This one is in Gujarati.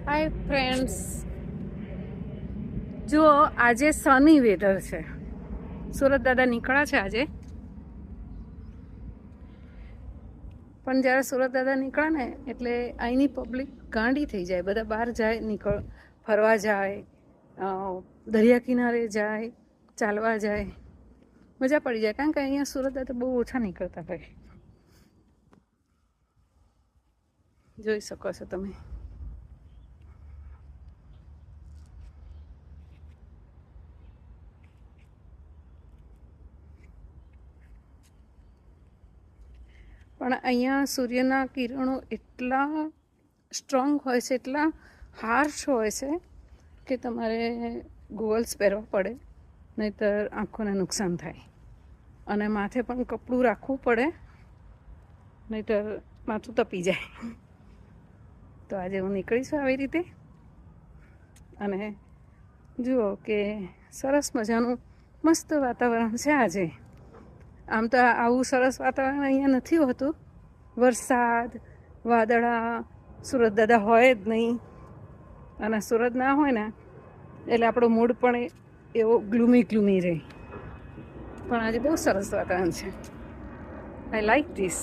હાય ફ્રેન્ડ્સ, જુઓ આજે સની વેધર છે. સુરત દાદા નીકળ્યા છે આજે, પણ જ્યારે સુરત દાદા નીકળે ને એટલે અહીંની પબ્લિક ગાંડી થઈ જાય. બધા બહાર જાય, ફરવા જાય, દરિયા કિનારે જાય, ચાલવા જાય, મજા પડી જાય. કારણ કે અહીંયા સુરત દાદા બહુ ઓછા નીકળતા હોય. જોઈ શકો છો તમે. પણ અહીંયા સૂર્યના કિરણો એટલા સ્ટ્રોંગ હોય છે, એટલા હાર્શ હોય છે કે તમારે ગોગલ્સ પહેરવા પડે, નહીંતર આંખોને નુકસાન થાય. અને માથે પણ કપડું રાખવું પડે, નહીંતર માથું તપી જાય. તો આજે હું નીકળીશું આવી રીતે. અને જુઓ કે સરસ મજાનું મસ્ત વાતાવરણ છે આજે. આમ તો આવું સરસ વાતાવરણ અહીંયા નથી હોતું. વરસાદ, વાદળા, સુરત દાદા હોય જ નહીં. અને સુરત ના હોય ને એટલે આપણો મૂડ પણ એવો ગ્લુમી રહે. પણ આજે બહુ સરસ વાતાવરણ છે. I like this.